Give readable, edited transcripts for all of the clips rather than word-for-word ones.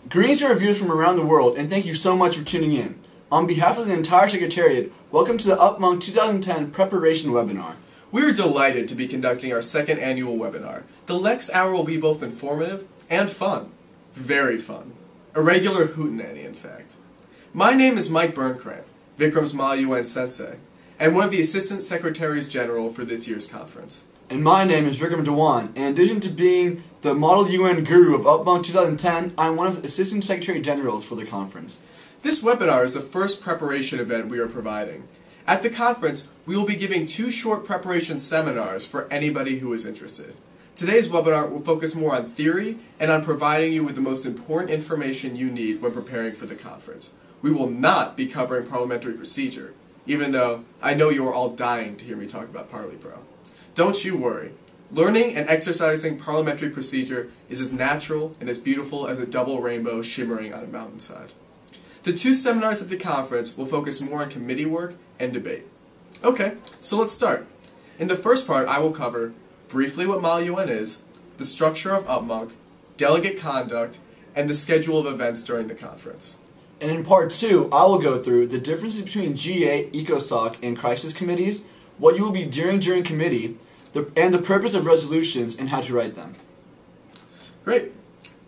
Greetings to our viewers from around the world, and thank you so much for tuning in. On behalf of the entire Secretariat, welcome to the UPMUNC 2010 Preparation Webinar. We are delighted to be conducting our second annual webinar. The next hour will be both informative and fun. Very fun. A regular hootenanny, in fact. My name is Mike Burnkrant, Vikram's Ma UN Sensei, and one of the Assistant Secretaries General for this year's conference. And my name is Vikram Dewan. In addition to being the Model UN Guru of UPMUNC 2010, I'm one of the Assistant Secretary Generals for the conference. This webinar is the first preparation event we are providing. At the conference, we will be giving 2 short preparation seminars for anybody who is interested. Today's webinar will focus more on theory and on providing you with the most important information you need when preparing for the conference. We will not be covering parliamentary procedure, even though I know you are all dying to hear me talk about ParliPro. Don't you worry. Learning and exercising parliamentary procedure is as natural and as beautiful as a double rainbow shimmering on a mountainside. The 2 seminars at the conference will focus more on committee work and debate. Okay, so let's start. In the first part, I will cover briefly what Model UN is, the structure of UPMUNC, delegate conduct, and the schedule of events during the conference. And in part 2, I will go through the differences between GA, ECOSOC, and crisis committees, what you will be doing during committee, and the purpose of resolutions and how to write them. Great.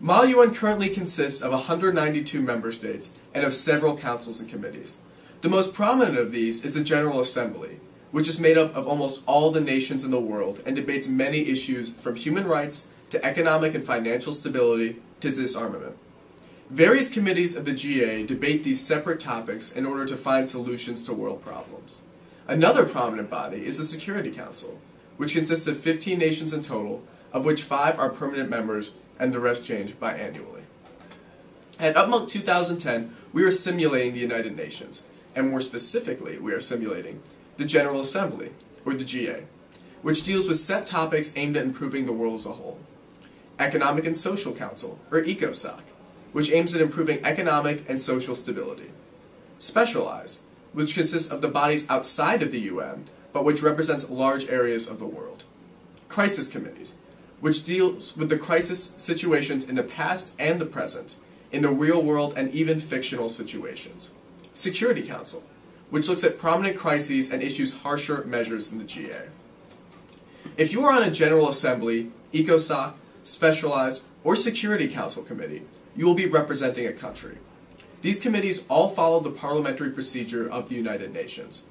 Model UN currently consists of 192 member states and of several councils and committees. The most prominent of these is the General Assembly, which is made up of almost all the nations in the world and debates many issues from human rights to economic and financial stability to disarmament. Various committees of the GA debate these separate topics in order to find solutions to world problems. Another prominent body is the Security Council, which consists of 15 nations in total, of which 5 are permanent members and the rest change biannually. At UPMUNC 2010, we are simulating the United Nations, and more specifically, we are simulating the General Assembly, or the GA, which deals with set topics aimed at improving the world as a whole. Economic and Social Council, or ECOSOC, which aims at improving economic and social stability. Specialized, which consists of the bodies outside of the UN, but which represents large areas of the world. Crisis committees, which deals with the crisis situations in the past and the present, in the real world and even fictional situations. Security Council, which looks at prominent crises and issues harsher measures than the GA. If you are on a General Assembly, ECOSOC, Specialized, or Security Council committee, you will be representing a country. These committees all follow the parliamentary procedure of the United Nations.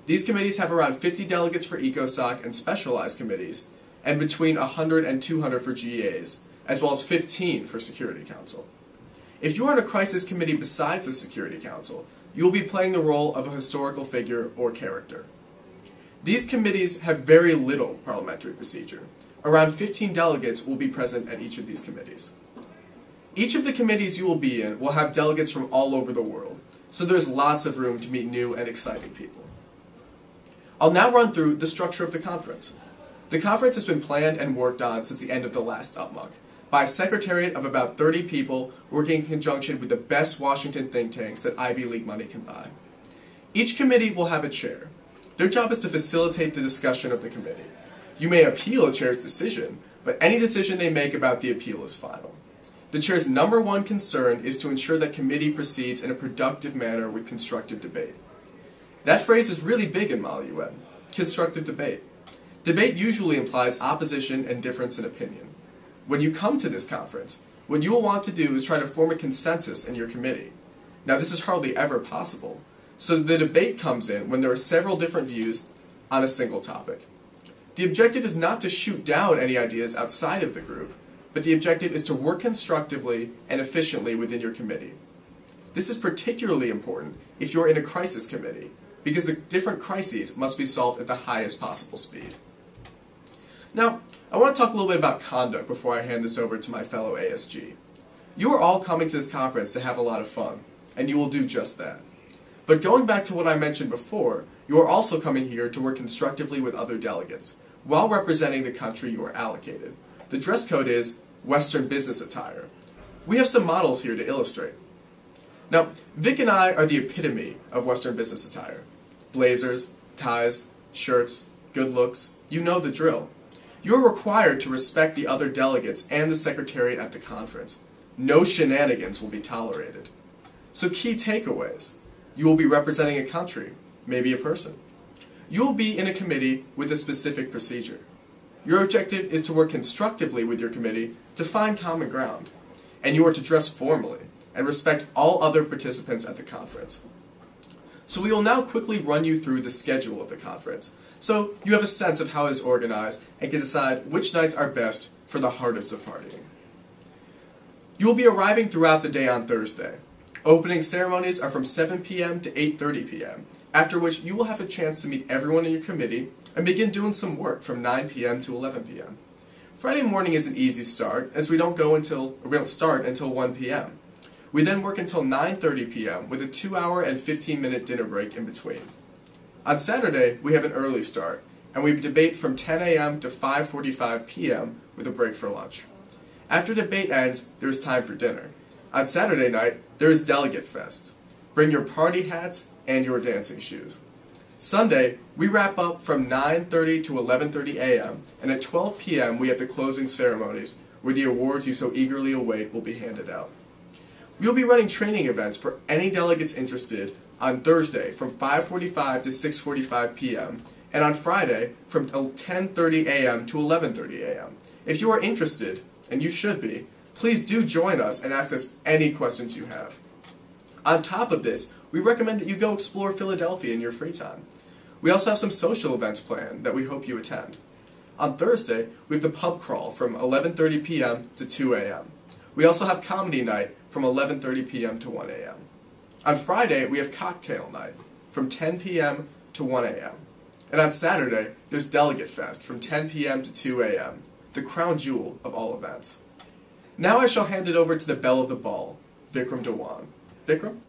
These committees have around 50 delegates for ECOSOC and Specialized committees, and between 100 and 200 for GAs, as well as 15 for Security Council. If you are on a crisis committee besides the Security Council, you will be playing the role of a historical figure or character. These committees have very little parliamentary procedure. Around 15 delegates will be present at each of these committees. Each of the committees you will be in will have delegates from all over the world, so there's lots of room to meet new and exciting people. I'll now run through the structure of the conference. The conference has been planned and worked on since the end of the last UPMUNC by a secretariat of about 30 people working in conjunction with the best Washington think tanks that Ivy League money can buy. Each committee will have a chair. Their job is to facilitate the discussion of the committee. You may appeal a chair's decision, but any decision they make about the appeal is final. The chair's #1 concern is to ensure that committee proceeds in a productive manner with constructive debate. That phrase is really big in Model UN, constructive debate. Debate usually implies opposition and difference in opinion. When you come to this conference, what you will want to do is try to form a consensus in your committee. Now this is hardly ever possible, so the debate comes in when there are several different views on a single topic. The objective is not to shoot down any ideas outside of the group, but the objective is to work constructively and efficiently within your committee. This is particularly important if you're in a crisis committee, because the different crises must be solved at the highest possible speed. Now, I want to talk a little bit about conduct before I hand this over to my fellow ASG. You are all coming to this conference to have a lot of fun, and you will do just that. But going back to what I mentioned before, you are also coming here to work constructively with other delegates, while representing the country you are allocated. The dress code is Western business attire. We have some models here to illustrate. Now, Vic and I are the epitome of Western business attire. Blazers, ties, shirts, good looks, you know the drill. You are required to respect the other delegates and the secretariat at the conference. No shenanigans will be tolerated. So key takeaways. You will be representing a country, maybe a person. You will be in a committee with a specific procedure. Your objective is to work constructively with your committee to find common ground, and you are to dress formally and respect all other participants at the conference. So we will now quickly run you through the schedule of the conference, so you have a sense of how it is organized and can decide which nights are best for the hardest of partying. You will be arriving throughout the day on Thursday. Opening ceremonies are from 7 p.m. to 8:30 p.m., after which you will have a chance to meet everyone in your committee and begin doing some work from 9 p.m. to 11 p.m. Friday morning is an easy start, as we don't start until 1 p.m. We then work until 9:30 p.m. with a 2-hour and 15-minute dinner break in between. On Saturday, we have an early start, and we debate from 10 a.m. to 5:45 p.m. with a break for lunch. After debate ends, there is time for dinner. On Saturday night, there is Delegate Fest. Bring your party hats and your dancing shoes. Sunday, we wrap up from 9:30 to 11:30 a.m., and at 12 p.m. we have the closing ceremonies, where the awards you so eagerly await will be handed out. We will be running training events for any delegates interested on Thursday from 5:45 to 6:45 p.m., and on Friday from 10:30 a.m. to 11:30 a.m. If you are interested, and you should be, please do join us and ask us any questions you have. On top of this, we recommend that you go explore Philadelphia in your free time. We also have some social events planned that we hope you attend. On Thursday, we have the pub crawl from 11:30 p.m. to 2 a.m. We also have comedy night from 11:30 p.m. to 1 a.m. On Friday, we have cocktail night from 10 p.m. to 1 a.m. And on Saturday, there's Delegate Fest from 10 p.m. to 2 a.m., the crown jewel of all events. Now I shall hand it over to the belle of the ball, Vikram Dewan. Vikram?